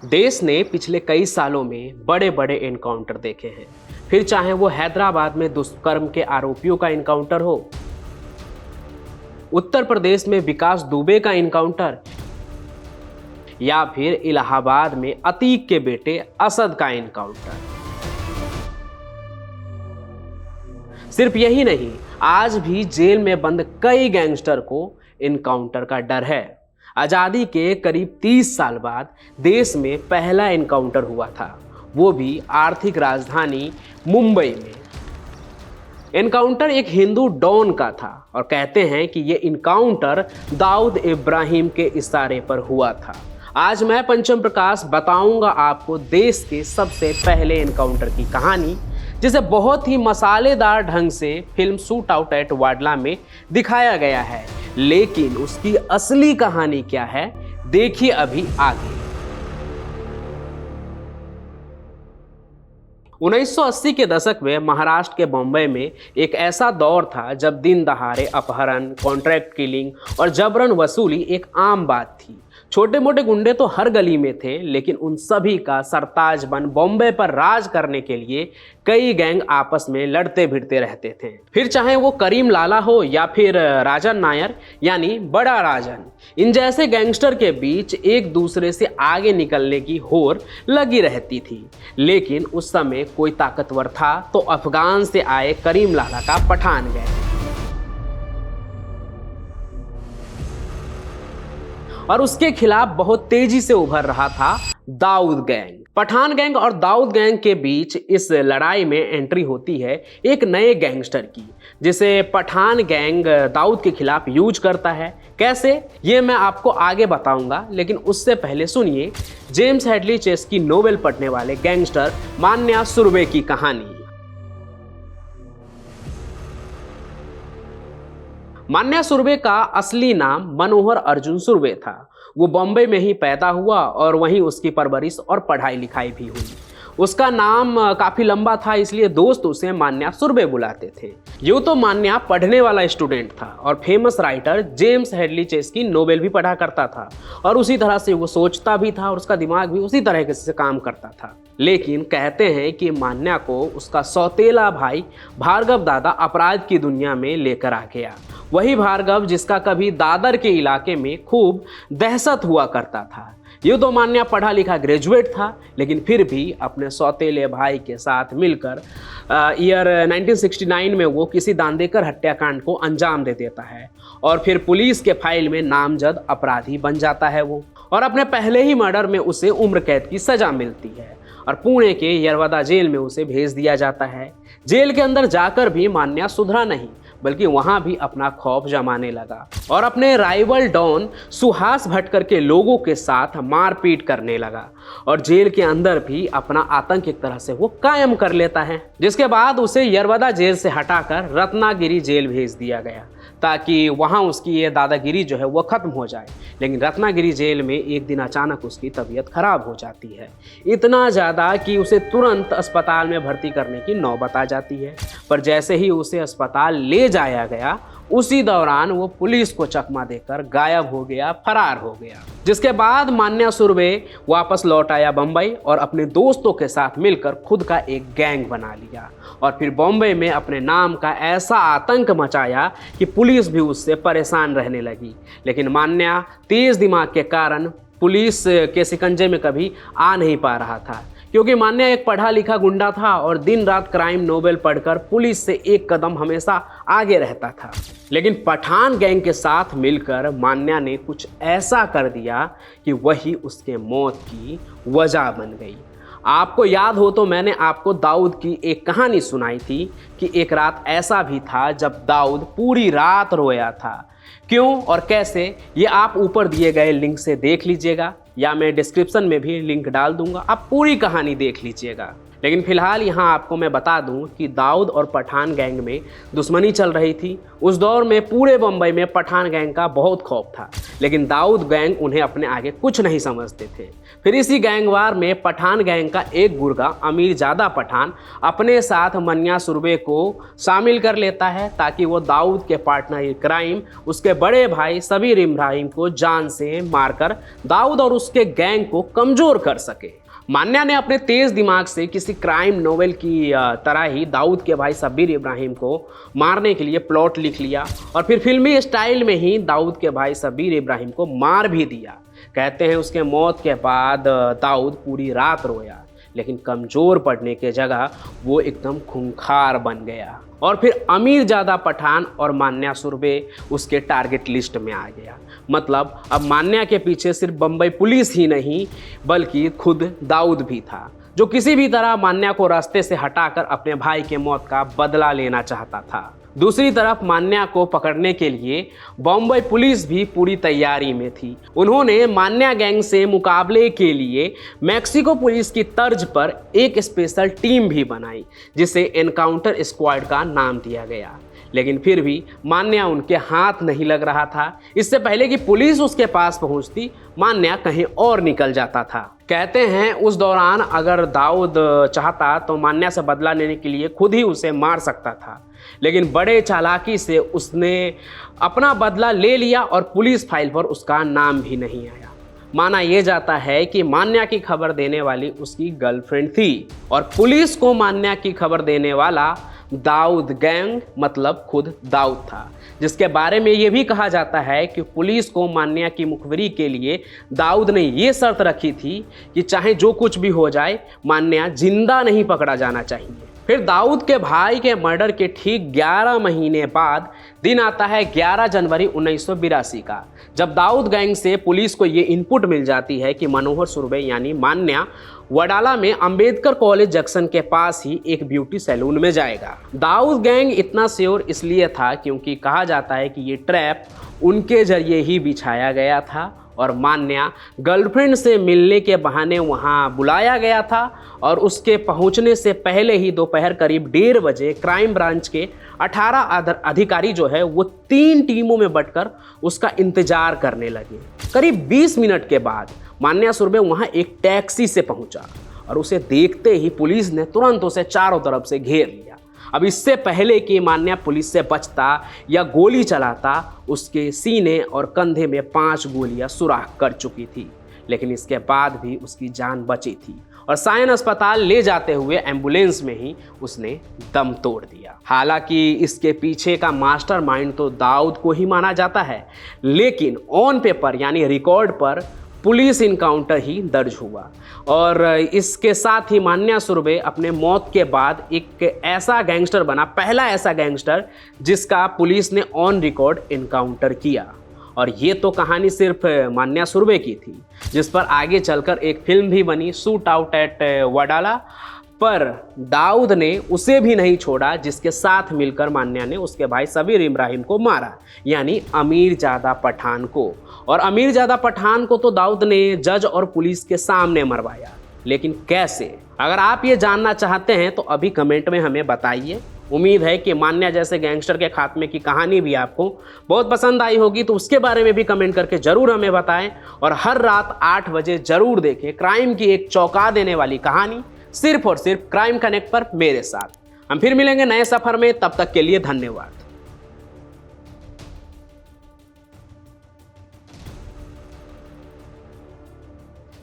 देश ने पिछले कई सालों में बड़े बड़े एनकाउंटर देखे हैं। फिर चाहे वो हैदराबाद में दुष्कर्म के आरोपियों का एनकाउंटर हो, उत्तर प्रदेश में विकास दुबे का एनकाउंटर, या फिर इलाहाबाद में अतीक के बेटे असद का एनकाउंटर। सिर्फ यही नहीं, आज भी जेल में बंद कई गैंगस्टर को एनकाउंटर का डर है। आज़ादी के करीब 30 साल बाद देश में पहला एनकाउंटर हुआ था, वो भी आर्थिक राजधानी मुंबई में। एनकाउंटर एक हिंदू डॉन का था और कहते हैं कि ये एनकाउंटर दाऊद इब्राहिम के इशारे पर हुआ था। आज मैं पंचम प्रकाश बताऊंगा आपको देश के सबसे पहले एनकाउंटर की कहानी, जिसे बहुत ही मसालेदार ढंग से फिल्म शूट आउट एट वाडला में दिखाया गया है। लेकिन उसकी असली कहानी क्या है, देखिए अभी आगे। 1980 के दशक में महाराष्ट्र के बम्बई में एक ऐसा दौर था जब दिन दहाड़े अपहरण, कॉन्ट्रैक्ट किलिंग और जबरन वसूली एक आम बात थी। छोटे मोटे गुंडे तो हर गली में थे, लेकिन उन सभी का सरताज बन बॉम्बे पर राज करने के लिए कई गैंग आपस में लड़ते भिड़ते रहते थे। फिर चाहे वो करीम लाला हो या फिर राजन नायर यानी बड़ा राजन, इन जैसे गैंगस्टर के बीच एक दूसरे से आगे निकलने की होड़ लगी रहती थी। लेकिन उस समय कोई ताकतवर था तो अफगान से आए करीम लाला का पठान गैंग, और उसके खिलाफ बहुत तेजी से उभर रहा था दाऊद गैंग। पठान गैंग और दाऊद गैंग के बीच इस लड़ाई में एंट्री होती है एक नए गैंगस्टर की, जिसे पठान गैंग दाऊद के खिलाफ यूज करता है। कैसे, ये मैं आपको आगे बताऊंगा, लेकिन उससे पहले सुनिए जेम्स हेडली चेस की नोवेल पढ़ने वाले गैंगस्टर मान्या सुर्वे की कहानी। मान्या सुर्वे का असली नाम मनोहर अर्जुन सुर्वे था। वो बॉम्बे में ही पैदा हुआ और वहीं उसकी परवरिश और पढ़ाई लिखाई भी हुई। उसका नाम काफ़ी लंबा था, इसलिए दोस्त उसे मान्या सुर्वे बुलाते थे। यूँ तो मान्या पढ़ने वाला स्टूडेंट था और famous writer James Hadley Chase की नोवेल भी पढ़ा करता था, और उसी तरह से वो सोचता भी था और उसका दिमाग भी उसी तरह से काम करता था। लेकिन कहते हैं कि मान्या को उसका सौतेला भाई भार्गव दादा अपराध की दुनिया में लेकर आ गया। वही भार्गव जिसका कभी दादर के इलाके में खूब दहशत हुआ करता था। यूँ तो मान्या पढ़ा लिखा ग्रेजुएट था, लेकिन फिर भी अपने सौतेले भाई के साथ मिलकर ईयर 1969 में वो किसी दांदेकर हत्याकांड को अंजाम दे देता है और फिर पुलिस के फाइल में नामजद अपराधी बन जाता है वो। और अपने पहले ही मर्डर में उसे उम्र कैद की सजा मिलती है और पुणे के यरवदा जेल में उसे भेज दिया जाता है। जेल के अंदर जाकर भी मान्या सुधरा नहीं, बल्कि वहां भी अपना खौफ जमाने लगा और अपने राइवल डॉन सुहास भटकर के लोगों के साथ मारपीट करने लगा, और जेल के अंदर भी अपना आतंक एक तरह से वो कायम कर लेता है। जिसके बाद उसे यरवदा जेल से हटाकर रत्नागिरी जेल भेज दिया गया ताकि वहां उसकी ये दादागिरी जो है वो खत्म हो जाए। लेकिन रत्नागिरी जेल में एक दिन अचानक उसकी तबीयत खराब हो जाती है, इतना ज़्यादा कि उसे तुरंत अस्पताल में भर्ती करने की नौबत आ जाती है। पर जैसे ही उसे अस्पताल ले जाया गया, उसी दौरान वो पुलिस को चकमा देकर गायब हो गया, फरार हो गया। जिसके बाद मान्या सुर्वे वापस लौट आया बम्बई और अपने दोस्तों के साथ मिलकर खुद का एक गैंग बना लिया और फिर बॉम्बे में अपने नाम का ऐसा आतंक मचाया कि पुलिस भी उससे परेशान रहने लगी। लेकिन मान्या तेज दिमाग के कारण पुलिस के शिकंजे में कभी आ नहीं पा रहा था, क्योंकि मान्या एक पढ़ा लिखा गुंडा था और दिन रात क्राइम नोवेल पढ़कर पुलिस से एक कदम हमेशा आगे रहता था। लेकिन पठान गैंग के साथ मिलकर मान्या ने कुछ ऐसा कर दिया कि वही उसके मौत की वजह बन गई। आपको याद हो तो मैंने आपको दाऊद की एक कहानी सुनाई थी कि एक रात ऐसा भी था जब दाऊद पूरी रात रोया था। क्यों और कैसे, ये आप ऊपर दिए गए लिंक से देख लीजिएगा, या मैं डिस्क्रिप्शन में भी लिंक डाल दूंगा, आप पूरी कहानी देख लीजिएगा। लेकिन फिलहाल यहाँ आपको मैं बता दूं कि दाऊद और पठान गैंग में दुश्मनी चल रही थी। उस दौर में पूरे बम्बई में पठान गैंग का बहुत खौफ था, लेकिन दाऊद गैंग उन्हें अपने आगे कुछ नहीं समझते थे। फिर इसी गैंगवार में पठान गैंग का एक गुर्गा अमीरजादा पठान अपने साथ मन्या सुरवे को शामिल कर लेता है ताकि वो दाऊद के पार्टनर इन क्राइम उसके बड़े भाई सबीर इब्राहिम को जान से मारकर दाऊद और उसके गैंग को कमज़ोर कर सके। मान्या ने अपने तेज दिमाग से किसी क्राइम नोवेल की तरह ही दाऊद के भाई सबीर इब्राहिम को मारने के लिए प्लॉट लिख लिया और फिर फिल्मी स्टाइल में ही दाऊद के भाई सबीर इब्राहिम को मार भी दिया। कहते हैं उसके मौत के बाद दाऊद पूरी रात रोया, लेकिन कमज़ोर पड़ने के जगह वो एकदम खूंखार बन गया। और फिर अमीरजादा पठान और मान्या सुरवे उसके टारगेट लिस्ट में आ गया। मतलब अब मान्या के पीछे सिर्फ बम्बई पुलिस ही नहीं बल्कि खुद दाऊद भी था, जो किसी भी तरह मान्या को रास्ते से हटाकर अपने भाई के मौत का बदला लेना चाहता था। दूसरी तरफ मान्या को पकड़ने के लिए बॉम्बे पुलिस भी पूरी तैयारी में थी। उन्होंने मान्या गैंग से मुकाबले के लिए मैक्सिको पुलिस की तर्ज पर एक स्पेशल टीम भी बनाई, जिसे एनकाउंटर स्क्वाड का नाम दिया गया। लेकिन फिर भी मान्या उनके हाथ नहीं लग रहा था। इससे पहले कि पुलिस उसके पास पहुंचती, मान्या कहीं और निकल जाता था। कहते हैं उस दौरान अगर दाऊद चाहता तो मान्या से बदला लेने के लिए खुद ही उसे मार सकता था, लेकिन बड़े चालाकी से उसने अपना बदला ले लिया और पुलिस फाइल पर उसका नाम भी नहीं आया। माना यह जाता है कि मान्या की खबर देने वाली उसकी गर्लफ्रेंड थी और पुलिस को मान्या की खबर देने वाला दाऊद गैंग मतलब खुद दाऊद था, जिसके बारे में ये भी कहा जाता है कि पुलिस को मान्या की मुखबिरी के लिए दाऊद ने ये शर्त रखी थी कि चाहे जो कुछ भी हो जाए मान्या जिंदा नहीं पकड़ा जाना चाहिए। फिर दाऊद के भाई के मर्डर के ठीक 11 महीने बाद दिन आता है 11 जनवरी 1982 का, जब दाऊद गैंग से पुलिस को ये इनपुट मिल जाती है कि मनोहर सुरवे यानी मान्या वडाला में अंबेडकर कॉलेज जंक्शन के पास ही एक ब्यूटी सैलून में जाएगा। दाऊद गैंग इतना श्योर इसलिए था क्योंकि कहा जाता है कि ये ट्रैप उनके जरिए ही बिछाया गया था और मान्या गर्लफ्रेंड से मिलने के बहाने वहां बुलाया गया था और उसके पहुंचने से पहले ही दोपहर करीब 1:30 बजे क्राइम ब्रांच के 18 अधिकारी जो है वो 3 टीमों में बंटकर उसका इंतजार करने लगे। करीब 20 मिनट के बाद मान्या सुरवे वहां एक टैक्सी से पहुंचा और उसे देखते ही पुलिस ने तुरंत उसे चारों तरफ से घेर लिया। अब इससे पहले कि मान्या पुलिस से बचता या गोली चलाता, उसके सीने और कंधे में 5 गोलियां सुराख कर चुकी थी, लेकिन इसके बाद भी उसकी जान बची थी और सायन अस्पताल ले जाते हुए एम्बुलेंस में ही उसने दम तोड़ दिया। हालांकि इसके पीछे का मास्टरमाइंड तो दाऊद को ही माना जाता है, लेकिन ऑन पेपर यानी रिकॉर्ड पर पुलिस इनकाउंटर ही दर्ज हुआ और इसके साथ ही मान्या सुरवे अपने मौत के बाद एक ऐसा गैंगस्टर बना, पहला ऐसा गैंगस्टर जिसका पुलिस ने ऑन रिकॉर्ड इनकाउंटर किया। और ये तो कहानी सिर्फ मान्या सुरवे की थी, जिस पर आगे चलकर एक फिल्म भी बनी, शूट आउट एट वडाला, पर दाऊद ने उसे भी नहीं छोड़ा जिसके साथ मिलकर मान्या ने उसके भाई सबीर इब्राहिम को मारा, यानी अमीरजादा पठान को। और अमीरजादा पठान को तो दाऊद ने जज और पुलिस के सामने मरवाया, लेकिन कैसे? अगर आप ये जानना चाहते हैं तो अभी कमेंट में हमें बताइए। उम्मीद है कि मान्या जैसे गैंगस्टर के खात्मे की कहानी भी आपको बहुत पसंद आई होगी, तो उसके बारे में भी कमेंट करके ज़रूर हमें बताएं और हर रात 8 बजे ज़रूर देखें क्राइम की एक चौंका देने वाली कहानी, सिर्फ और सिर्फ क्राइम कनेक्ट पर मेरे साथ। हम फिर मिलेंगे नए सफ़र में, तब तक के लिए धन्यवाद।